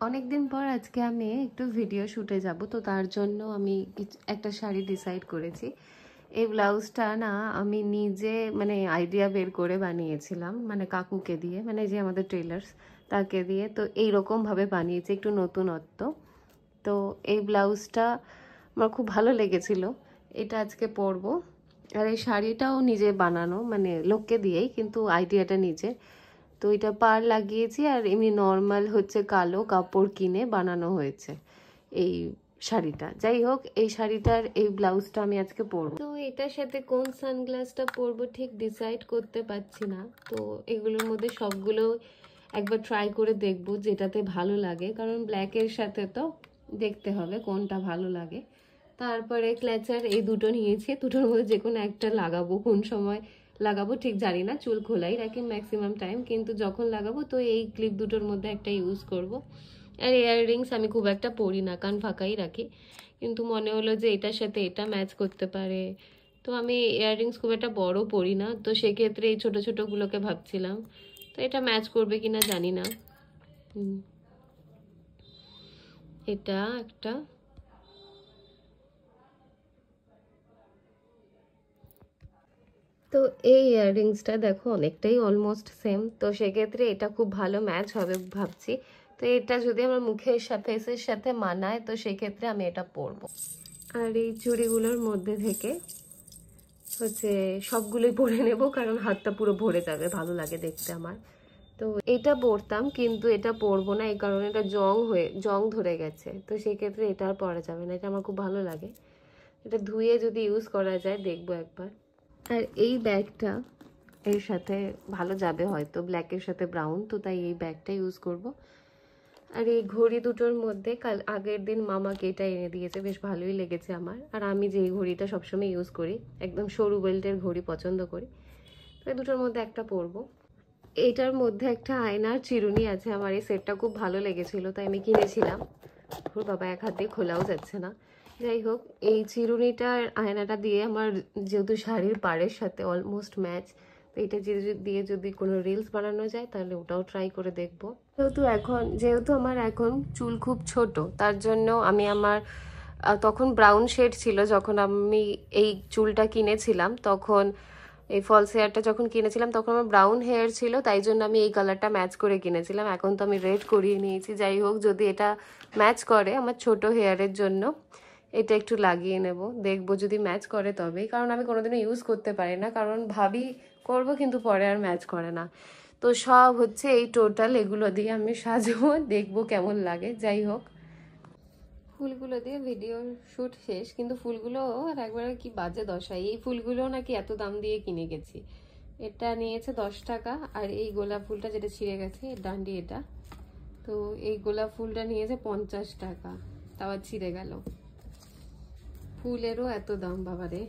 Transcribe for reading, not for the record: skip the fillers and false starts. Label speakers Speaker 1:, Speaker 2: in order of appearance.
Speaker 1: অনেকদিন পর আজকে আমি একটু ভিডিও শুটে যাব, তো তার জন্য আমি একটা শাড়ি ডিসাইড করেছি। এই ব্লাউজটা না আমি নিজে মানে আইডিয়া বের করে বানিয়েছিলাম, মানে কাকুকে দিয়ে, মানে যে আমাদের টেলার্স তাকে দিয়ে। তো এইরকমভাবে বানিয়েছি, একটু নতুনত্ব। তো এই ব্লাউজটা আমার খুব ভালো লেগেছিল, এটা আজকে পরবো। আর এই শাড়িটাও নিজে বানানো, মানে লোককে দিয়েই, কিন্তু আইডিয়াটা নিজে। তো এটা পাড় লাগিয়েছি, আর এমনি নর্মাল হচ্ছে কালো কাপড় কিনে বানানো হয়েছে এই শাড়িটা। যাই হোক, এই শাড়িটার এই ব্লাউজটা আমি আজকে পরবো। তো এটার সাথে কোন সানগ্লাসটা পরবো ঠিক ডিসাইড করতে পারছি না। তো এগুলোর মধ্যে সবগুলো একবার ট্রাই করে দেখবো যেটাতে ভালো লাগে, কারণ ব্ল্যাকের সাথে তো দেখতে হবে কোনটা ভালো লাগে। তারপরে ক্ল্যাচার এই দুটো নিয়েছি, দুটোর মধ্যে যে কোনো একটা লাগাবো। কোন সময় লাগাবো ঠিক জানি না, চুল খোলাই রাখি ম্যাক্সিমাম টাইম, কিন্তু যখন লাগাবো তো এই ক্লিপ দুটোর মধ্যে একটা ইউজ করব। আর ইয়াররিংস আমি খুব একটা পরি না, কান ফাঁকাই রাখি, কিন্তু মনে হলো যে এটার সাথে এটা ম্যাচ করতে পারে। তো আমি ইয়াররিংস খুব একটা বড় পরি না, তো সেক্ষেত্রে এই ছোটো ছোটোগুলোকে ভাবছিলাম। তো এটা ম্যাচ করবে কিনা জানি না। এটা একটা, তো এই ইয়াররিংসটা দেখো অনেকটাই অলমোস্ট সেম, তো সেক্ষেত্রে এটা খুব ভালো ম্যাচ হবে ভাবছি। তো এটা যদি আমার মুখের ফেসের সাথে মানায় তো সেক্ষেত্রে আমি এটা পরবো। আর এই চুড়িগুলোর মধ্যে থেকে হচ্ছে সবগুলোই পরে নেব, কারণ হাতটা পুরো ভরে যাবে, ভালো লাগে দেখতে আমার। তো এটা পরতাম, কিন্তু এটা পরবো না, এই কারণে এটা জং ধরে গেছে। তো সেক্ষেত্রে এটা আর পরা যাবে না, এটা আমার খুব ভালো লাগে। এটা ধুয়ে যদি ইউজ করা যায় দেখবো একবার। আর এই ব্যাগটা এর সাথে ভালো যাবে হয়তো, ব্ল্যাকের সাথে ব্রাউন, তো তাই এই ব্যাগটা ইউজ করব। আর এই ঘড়ি দুটোর মধ্যে আগের দিন মামাকে এটা এনে দিয়েছে, বেশ ভালোই লেগেছে আমার। আর আমি যে এই ঘড়িটা সবসময় ইউজ করি, একদম সরু বেল্টের ঘড়ি পছন্দ করি, তো এই দুটোর মধ্যে একটা পরবো। এইটার মধ্যে একটা আয়নার চিরুনি আছে, আমার এই সেটটা খুব ভালো লেগেছিল তাই আমি কিনেছিলাম। ওর বাবা এক হাত দিয়ে খোলাও যাচ্ছে না। যাই হোক, এই চিরুনিটার আয়নাটা দিয়ে আমার যেহেতু শাড়ির পাড়ের সাথে অলমোস্ট ম্যাচ, তো এটা দিয়ে যদি কোনো রিলস বানানো যায় তাহলে ওটাও ট্রাই করে দেখবো। যেহেতু আমার এখন চুল খুব ছোট, তার জন্য আমি আমার তখন ব্রাউন শেড ছিল যখন আমি এই চুলটা কিনেছিলাম, তখন এই ফলস হেয়ারটা যখন কিনেছিলাম তখন আমার ব্রাউন হেয়ার ছিল, তাই জন্য আমি এই কালারটা ম্যাচ করে কিনেছিলাম। এখন তো আমি রেড করিয়ে নিয়েছি। যাই হোক, যদি এটা ম্যাচ করে আমার ছোট হেয়ারের জন্য এটা একটু লাগিয়ে নেব, দেখবো যদি ম্যাচ করে তবেই, কারণ আমি কোনোদিনও ইউজ করতে পারি না, কারণ ভাবি করব কিন্তু পরে আর ম্যাচ করে না। তো সব হচ্ছে এই টোটাল এগুলো দিয়ে আমি সাজবো, দেখবো কেমন লাগে। যাই হোক, ফুলগুলো দিয়ে ভিডিও শুট শেষ, কিন্তু ফুলগুলো আর একবারে কি বাজে দশা। এই ফুলগুলো নাকি এত দাম দিয়ে কিনে গেছি। এটা নিয়েছে 10 টাকা, আর এই গোলাপ ফুলটা যেটা ছিঁড়ে গেছে ডান্ডি এটা, তো এই গোলাপ ফুলটা নিয়েছে 50 টাকা, তাও ছিঁড়ে গেল। ফুলেরও এত দাম বাবারে।